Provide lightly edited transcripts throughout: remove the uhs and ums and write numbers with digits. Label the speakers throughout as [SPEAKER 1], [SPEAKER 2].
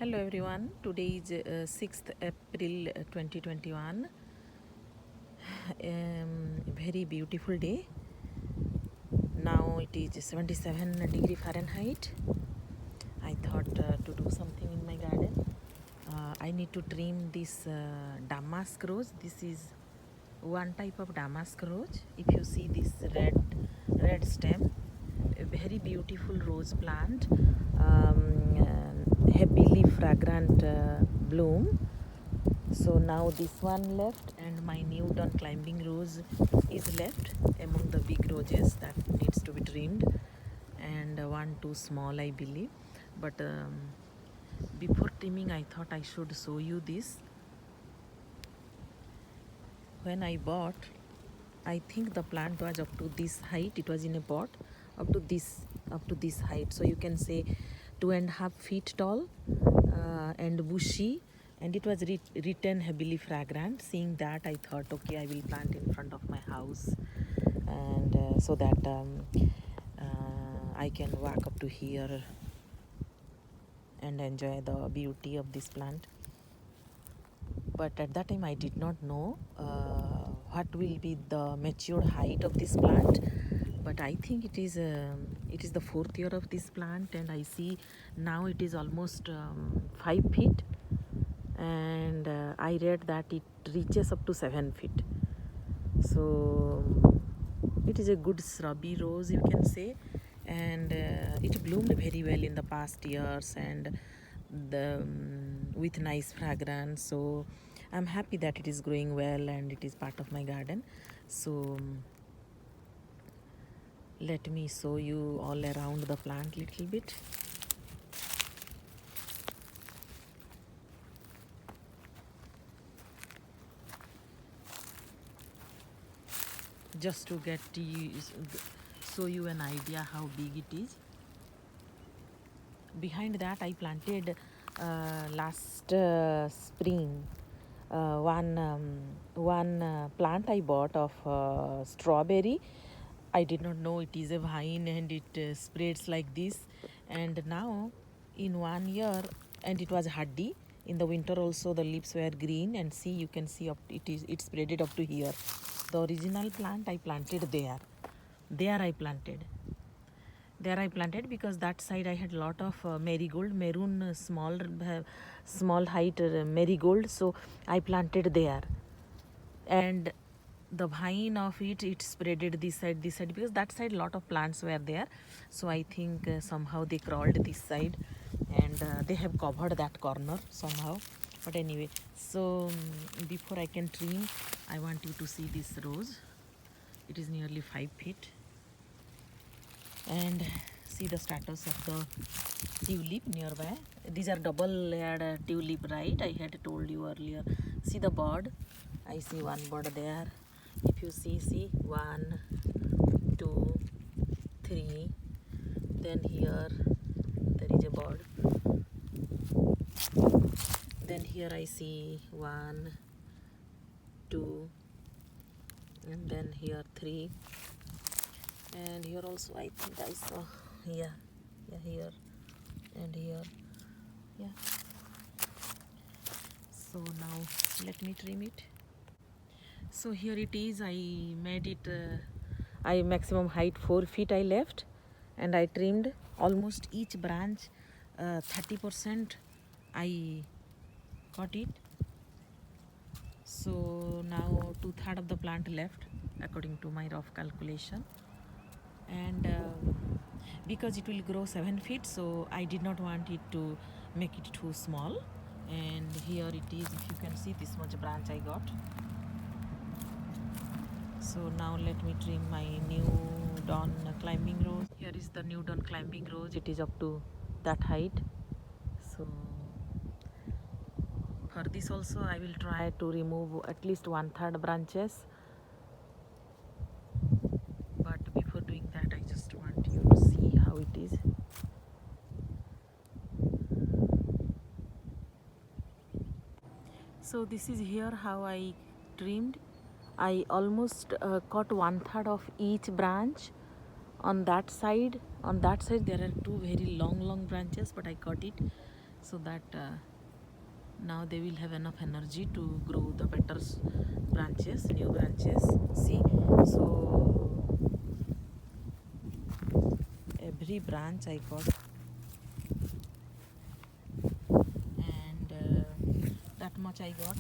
[SPEAKER 1] Hello everyone, today is 6th April 2021. Very beautiful day. Now it is 77 °F. I thought to do something in my garden. I need to trim this damask rose. This is one type of damask rose. If you see this red stem, a very beautiful rose plant, heavily fragrant bloom. So now this one left and my newdawn climbing rose is left among the big roses that needs to be trimmed, and one too small I believe. But before trimming I thought I should show you this. When I bought, I think the plant was up to this height. It was in a pot up to this height, so you can say 2.5 feet tall, and bushy, and it was written heavily fragrant. Seeing that, I thought, okay, I will plant in front of my house, and so that I can walk up to here and enjoy the beauty of this plant. But at that time I did not know what will be the matured height of this plant. But I think it is the 4th year of this plant, and I see now it is almost 5 feet, and I read that it reaches up to 7 feet. So it is a good shrubby rose, you can say, and it bloomed very well in the past years, and with nice fragrance. So I'm happy that it is growing well and it is part of my garden. So let me show you all around the plant little bit. Just to show you an idea how big it is. Behind that I planted last spring one plant I bought of strawberry. I did not know it is a vine, and it spreads like this, and now in 1 year, and it was hardy. In the winter also the leaves were green, and see, you can see it spreaded up to here. The original plant I planted there I planted because that side I had a lot of marigold, maroon small height marigold, so I planted there, and the vine of it spreaded this side because that side lot of plants were there. So I think somehow they crawled this side, and they have covered that corner somehow. But anyway, so before I can trim, I want you to see this rose. It is nearly 5 feet, and see the status of the tulip nearby. These are double layered tulip, right? I had told you earlier. See the bud. I see one bud there. If you see 1, 2, 3, then here there is a bud. Then here I see 1, 2, and then here 3, and here also I think I saw, yeah, here and here, yeah. So now let me trim it. So here it is. I made it I maximum height 4 feet I left, and I trimmed almost each branch 30% I cut it. So now 2/3 of the plant left according to my rough calculation, and because it will grow 7 feet, so I did not want it to make it too small. And here it is. If you can see, this much branch I got. So now let me trim my newdawn climbing rose. Here is the newdawn climbing rose. It is up to that height. So for this also I will try to remove at least 1/3 branches. But before doing that, I just want you to see how it is. So this is here how I trimmed. I almost cut 1/3 of each branch. On that side there are two very long branches, but I cut it. so that now they will have enough energy to grow the better branches, new branches. See, so every branch I got, and that much I got.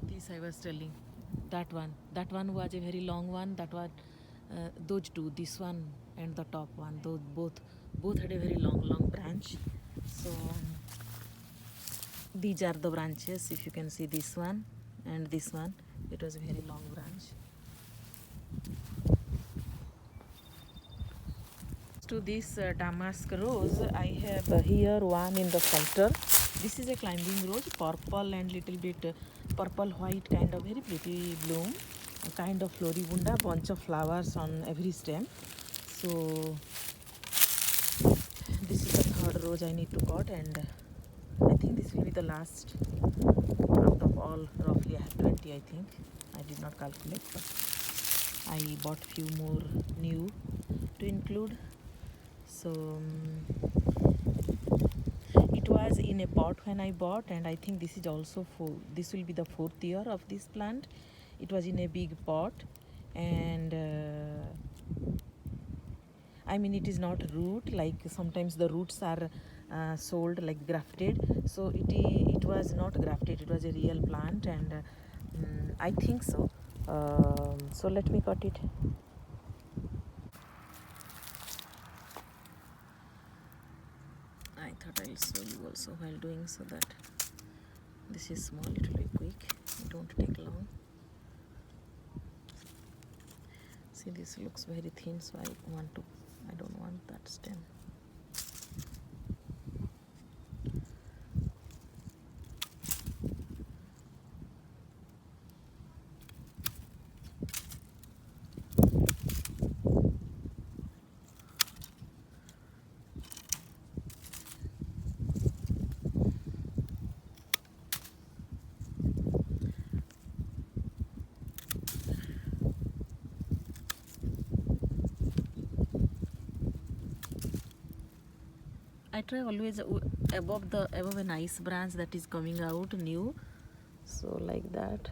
[SPEAKER 1] This I was telling, that one was a very long one. That was those two, this one and the top one, those both had a very long branch. So these are the branches. If you can see this one and this one, it was a very long branch. To this damask rose, I have here one in the center. This is a climbing rose, purple and little bit purple white, kind of very pretty bloom, a kind of floribunda, bunch of flowers on every stem. So this is the third rose I need to cut, and I think this will be the last out of all. Roughly I have 20, I think. I did not calculate, but I bought few more new to include. So it was in a pot when I bought, and I think this is also this will be the 4th year of this plant. It was in a big pot, and I mean, it is not root, like sometimes the roots are sold like grafted. So it was not grafted, it was a real plant, and I think so. So let me cut it. I thought I'll show you also while doing, so that this is small, it will be quick, it don't take long. See, this looks very thin, so I don't want that stem. I try always above a nice branch that is coming out new, so like that.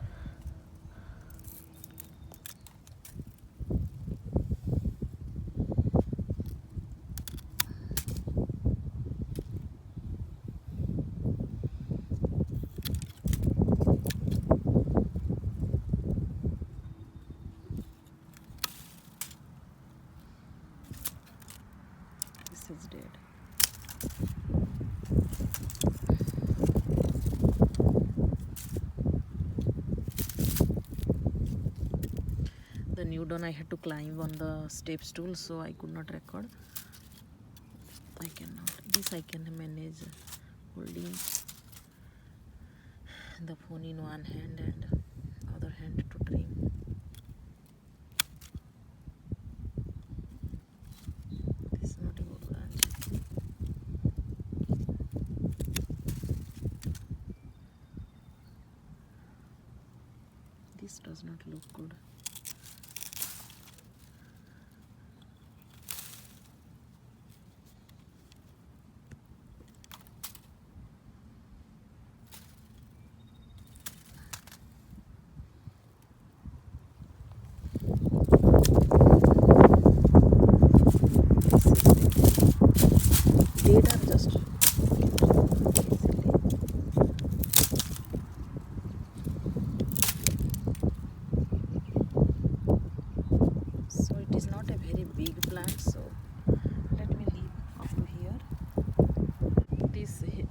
[SPEAKER 1] This is dead. The newdawn I had to climb on the step stool, so I could not record. I cannot. This I can manage holding the phone in one hand and other hand to trim. This is not a good branch. This does not look good. So it is not a very big plant, so let me leave up to here.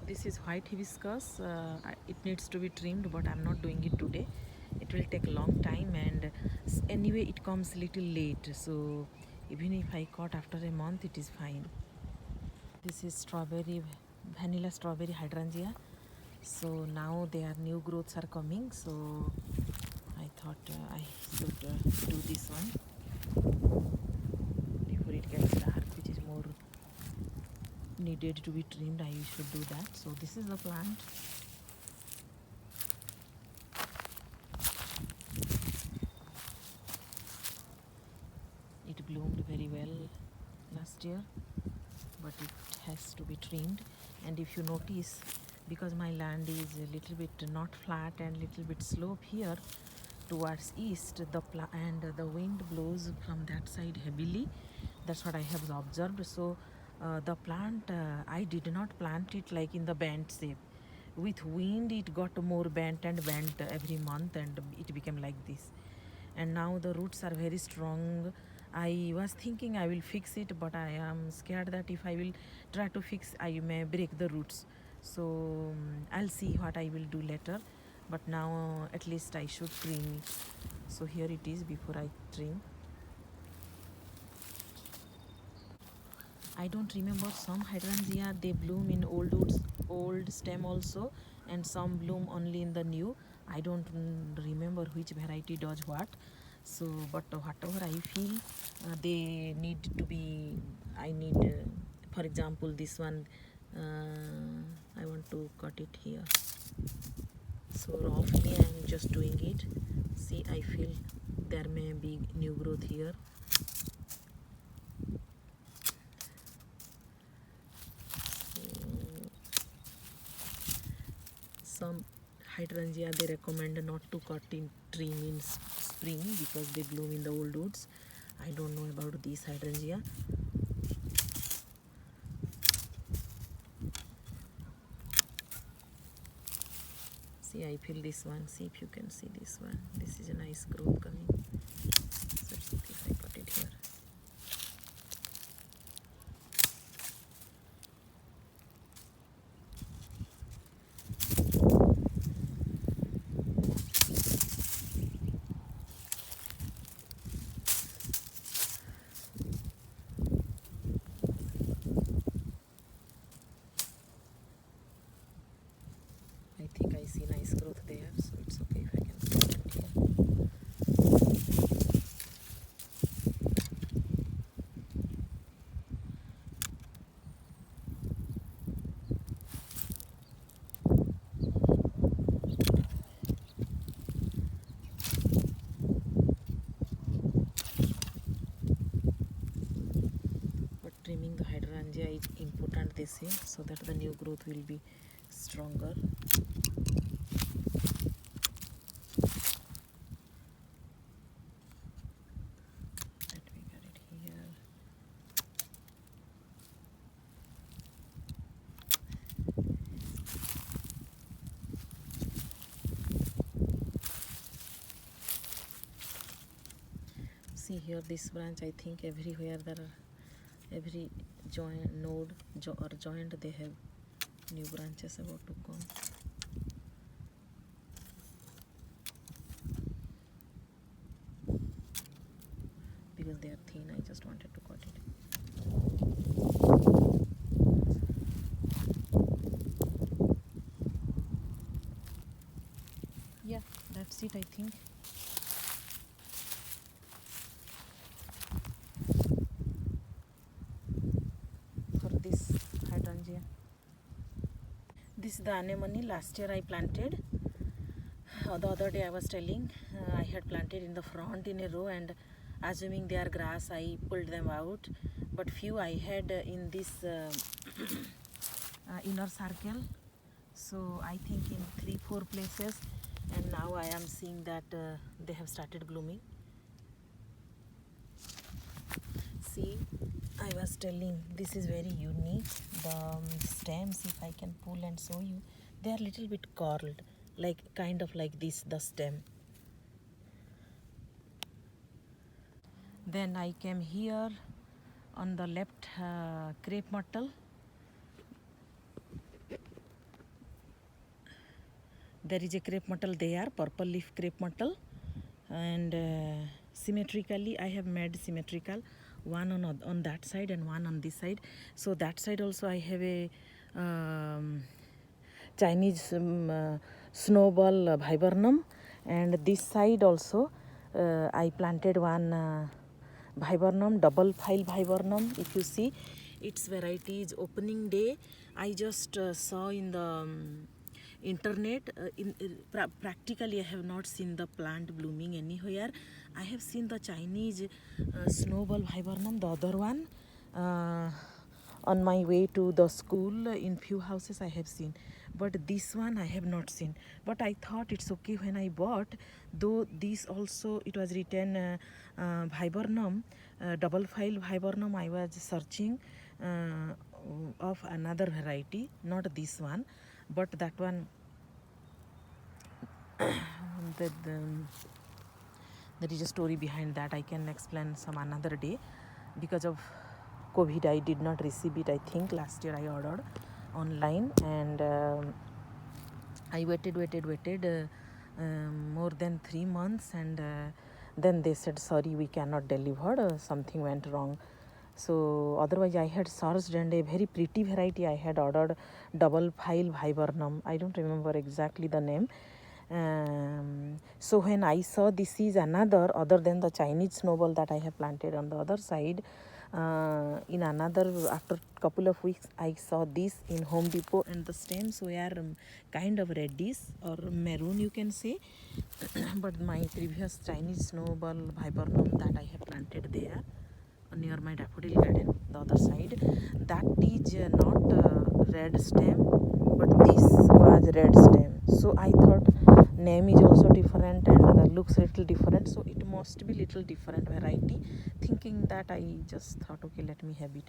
[SPEAKER 1] This is white hibiscus. It needs to be trimmed, but I'm not doing it today. It will take a long time, and anyway it comes little late, so even if I cut after a month, it is fine. This is vanilla strawberry hydrangea. So now their new growths are coming, so I thought I should do this one before it gets dark, which is more needed to be trimmed. I should do that. So this is the plant. It bloomed very well last year. here, but it has to be trimmed. And if you notice, because my land is a little bit not flat and little bit slope here towards east, and the wind blows from that side heavily. That's what I have observed. So the plant, I did not plant it like in the bent shape. With wind it got more bent and bent every month, and it became like this. And now the roots are very strong. I was thinking I will fix it, but I am scared that if I will try to fix, I may break the roots. So I'll see what I will do later, but now at least I should trim it. So here it is before I trim. I don't remember, some hydrangea they bloom in old stem also, and some bloom only in the new. I don't remember which variety does what. So but whatever I feel they need to be, I need for example this one, I want to cut it here. So roughly I am just doing it. See, I feel there may be new growth here. Some hydrangea they recommend not to cut in trim in spring because they bloom in the old woods. I don't know about these hydrangea. See, I feel this one. See if you can see this one. This is a nice growth coming. So let's see if I cut it here. I think I see nice growth there, so it's okay if I can put it here. But trimming the hydrangea is important, they say, so that the new growth will be stronger. Let me get it here. See here, this branch, I think everywhere there are, every joint node or joint they have new branches about to come. Because they are thin, I just wanted to cut it. Yeah, that's it, I think. For this hydrangea. This is the anemone. Last year I planted. The other day I was telling I had planted in the front in a row, and assuming they are grass I pulled them out, but few I had in this inner circle. So I think in 3-4 places, and now I am seeing that they have started blooming. See, I was telling this is very unique. The stems, if I can pull and show you, they are little bit curled, like kind of like this, the stem. Then I came here on the left, crepe myrtle. There is a crepe myrtle there, purple leaf crepe myrtle, and symmetrically I have made symmetrical, one on that side and one on this side. So that side also I have a Chinese snowball viburnum, and this side also I planted one viburnum, double-file viburnum. If you see, its variety is opening day. I just saw in the internet. Practically I have not seen the plant blooming anywhere. I have seen the Chinese snowball viburnum, the other one, on my way to the school. In few houses I have seen, but this one I have not seen. But I thought it's okay when I bought, though this also it was written viburnum, double file viburnum. I was searching of another variety, not this one, but that one. the, the, there is a story behind that. I can explain some another day. Because of COVID, I did not receive it. I think last year I ordered online, and I waited more than 3 months, and then they said sorry, we cannot deliver. Something went wrong. So otherwise I had searched, and a very pretty variety I had ordered, double file viburnum. I don't remember exactly the name. So when I saw this is another other than the Chinese snowball that I have planted on the other side, in another, after couple of weeks I saw this in Home Depot, and the stems were kind of reddish or maroon, you can say. But my previous Chinese snowball viburnum that I have planted there near my daffodil garden, the other side, that is not red stem, but this was red stem. So I thought name is also different, and the looks little different, so it must be little different variety. Thinking that, I just thought, okay, let me have it.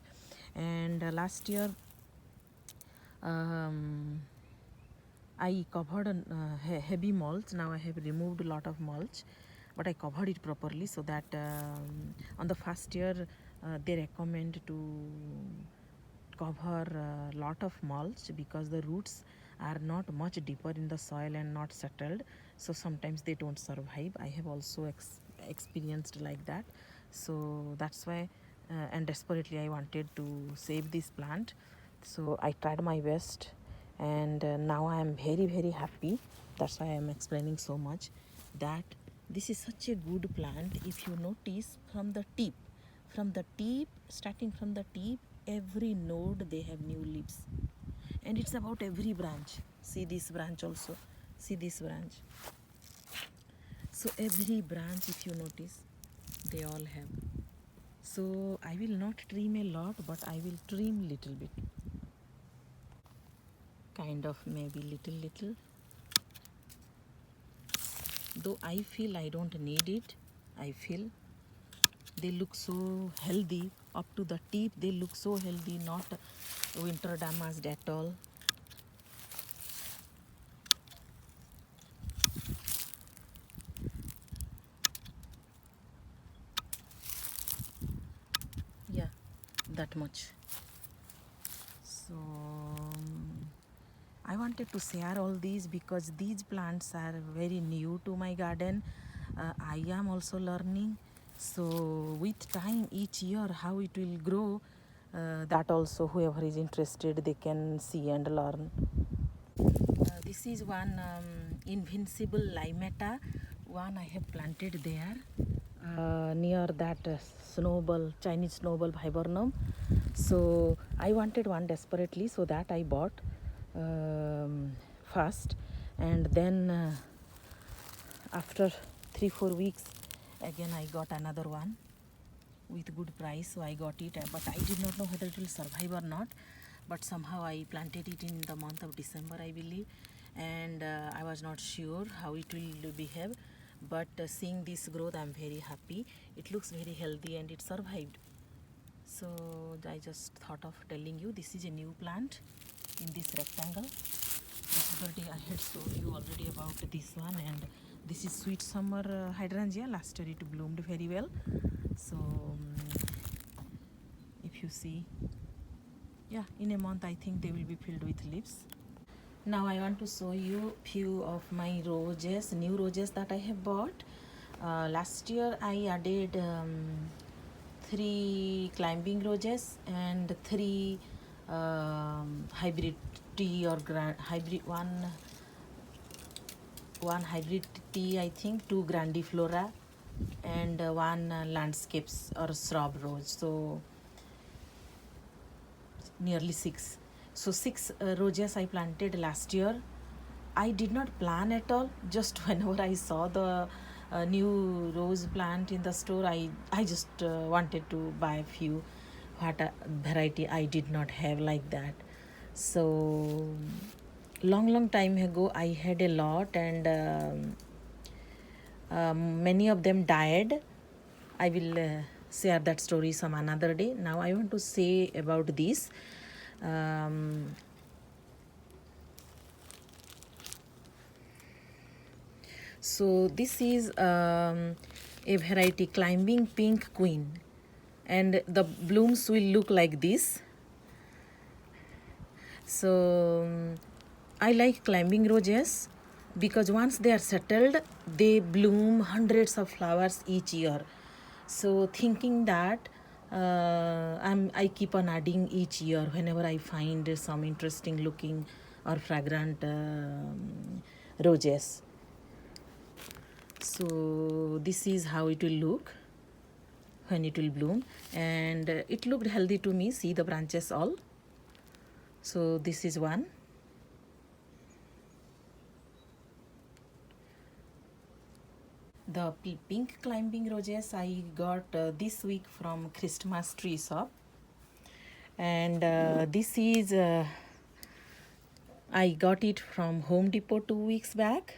[SPEAKER 1] And last year I covered heavy mulch. Now I have removed a lot of mulch, but I covered it properly, so that on the first year they recommend to cover a lot of mulch, because the roots are not much deeper in the soil and not settled, so sometimes they don't survive. I have also experienced like that. So that's why, and desperately I wanted to save this plant, so I tried my best, and now I am very happy. That's why I am explaining so much, that this is such a good plant. If you notice, from the tip, starting from the tip, every node they have new leaves, and it's about every branch. See this branch also, see this branch. So every branch, if you notice, they all have. So I will not trim a lot, but I will trim little bit, kind of, maybe little, though I feel I don't need it. I feel they look so healthy. Up to the tip they look so healthy, not winter damask at all. Yeah, that much. So I wanted to share all these because these plants are very new to my garden. I am also learning, so with time, each year, how it will grow, that also whoever is interested, they can see and learn. This is one invincible limeta, one I have planted there near that Chinese snowball viburnum. So I wanted one desperately, so that I bought first, and then after 3-4 weeks again I got another one with good price, so I got it, but I did not know whether it will survive or not. But somehow I planted it in the month of December, I believe, and I was not sure how it will behave, but seeing this growth, I'm very happy. It looks very healthy and it survived. So I just thought of telling you, this is a new plant in this rectangle. Yesterday I had told you already about this one, and this is sweet summer hydrangea. Last year it bloomed very well. So if you see, yeah, in a month I think they will be filled with leaves. Now I want to show you few of my roses, new roses that I have bought. Last year I added 3 climbing roses and 3 hybrid tea or hybrid one hybrid tea, I think, 2 grandiflora, and 1 landscapes or shrub rose. So nearly 6. So 6 roses I planted last year. I did not plan at all. Just whenever I saw the new rose plant in the store, I just wanted to buy a few. what a variety I did not have like that. So long time ago I had a lot, and many of them died. I will share that story some another day. Now I want to say about this. um, So this is a variety climbing pink queen, and the blooms will look like this. So I like climbing roses because once they are settled, they bloom hundreds of flowers each year. So thinking that I keep on adding each year whenever I find some interesting looking or fragrant roses. So this is how it will look when it will bloom, and it looked healthy to me. See the branches all. So this is one. The pink climbing roses I got this week from Christmas tree shop, and this is I got it from Home Depot 2 weeks back.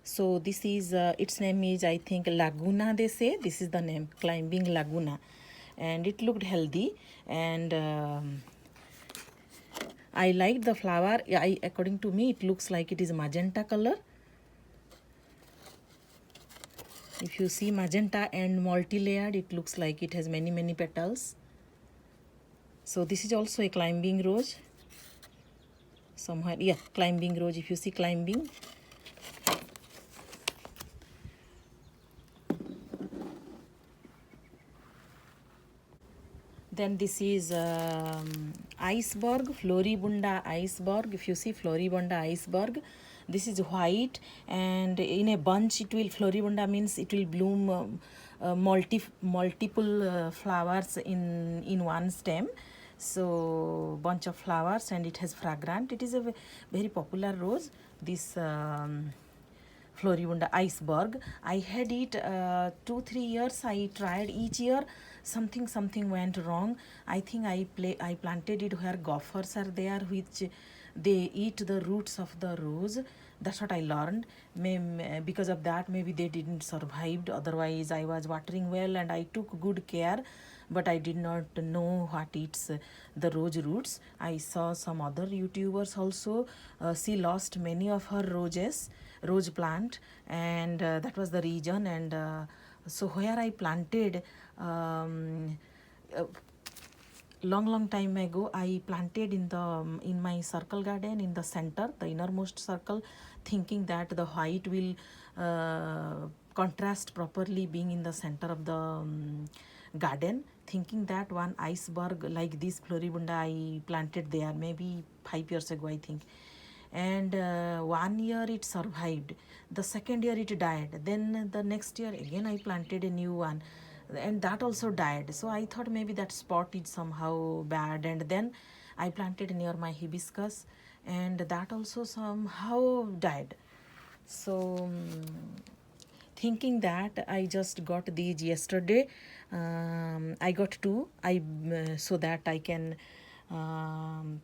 [SPEAKER 1] So this is its name is, I think, Laguna, they say. This is the name, climbing Laguna, and it looked healthy, and I liked the flower. According to me, it looks like it is magenta color. If you see magenta and multi-layered, it looks like it has many petals. So this is also a climbing rose. Somewhere, yeah, climbing rose. If you see climbing. Then this is iceberg, Floribunda iceberg. If you see Floribunda iceberg, this is white, and in a bunch it will, Floribunda means it will bloom multiple flowers in one stem. So bunch of flowers, and it has fragrant. It is a very popular rose, this Floribunda iceberg. I had it 2-3 years. I tried each year. Something went wrong. I think I planted it where gophers are there, which they eat the roots of the rose. That's what I learned. Because of that, maybe they didn't survive. Otherwise, I was watering well and I took good care, but I did not know what eats the rose roots. I saw some other YouTubers also. She lost many of her rose plant, and that was the reason. And so where I planted long time ago, I planted in my circle garden in the center, the innermost circle, thinking that the white will contrast properly being in the center of the garden, thinking that one iceberg like this Floribunda I planted there maybe 5 years ago, I think. And 1 year it survived, the second year it died, then the next year again I planted a new one, and that also died. So I thought maybe that spot is somehow bad, and then I planted near my hibiscus, and that also somehow died. So thinking that, I just got these yesterday. I got two, so that I can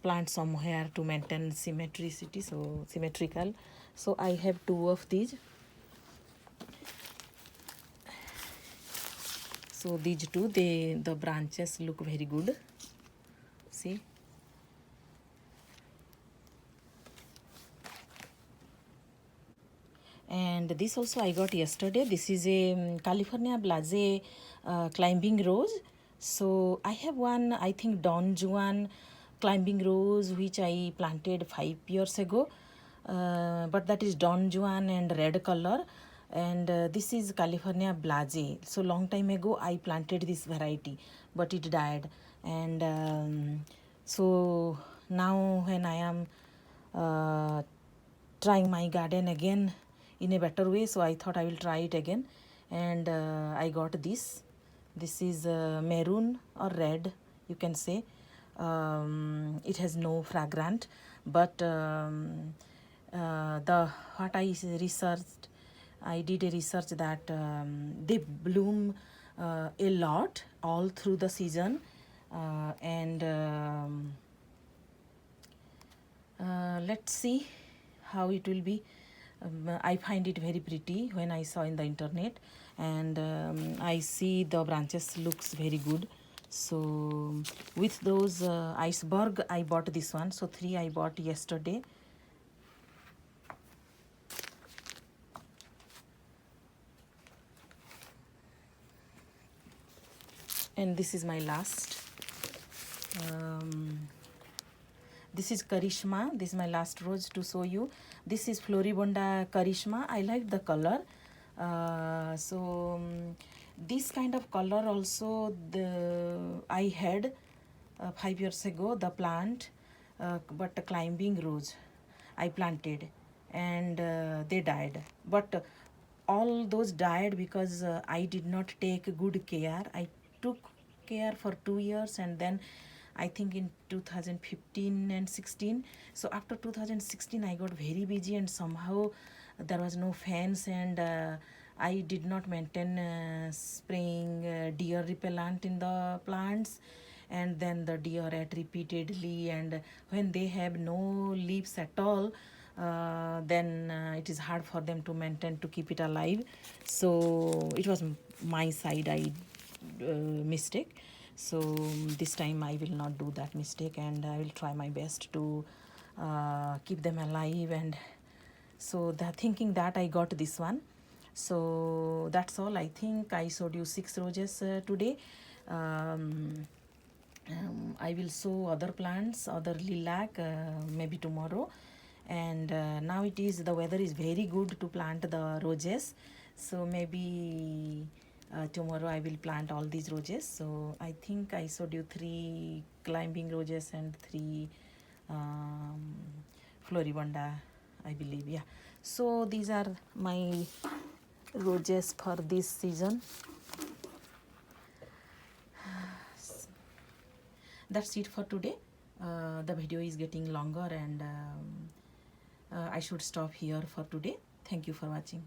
[SPEAKER 1] plant somewhere to maintain symmetrical. So I have two of these. So these two, the branches look very good. See. And this also I got yesterday. This is a California Blase climbing rose. So I have one, I think, Don Juan climbing rose, which I planted 5 years ago. But that is Don Juan and red color. And this is California Blase. So long time ago I planted this variety, but it died. And so now when I am trying my garden again in a better way, so I thought I will try it again, and I got this. This is maroon or red, you can say. It has no fragrant, but the what I researched, I did a research that they bloom a lot all through the season. and let's see how it will be. I find it very pretty when I saw in the internet, and I see the branches looks very good. So with those iceberg, I bought this one. So 3 I bought yesterday. And this is my last. This is Karishma. This is my last rose to show you. This is Floribunda Karishma. I like the color. This kind of color also I had 5 years ago, the plant, but a climbing rose I planted, and they died. But all those died because I did not take good care. I took care for 2 years, and then I think in 2015 and 16. So after 2016 I got very busy, and somehow there was no fence, and I did not maintain spraying deer repellent in the plants, and then the deer ate repeatedly, and when they have no leaves at all, then it is hard for them to maintain, to keep it alive. So it was my side I mistake. So this time I will not do that mistake, and I will try my best to keep them alive. And so the thinking that I got this one. So that's all. I think I showed you 6 roses today. I will show other plants, other lilac, maybe tomorrow. And now the weather is very good to plant the roses. So maybe tomorrow I will plant all these roses. So I think I showed you 3 climbing roses and 3 Floribunda, I believe. Yeah. So these are my roses for this season. That's it for today. The video is getting longer, and I should stop here for today. Thank you for watching.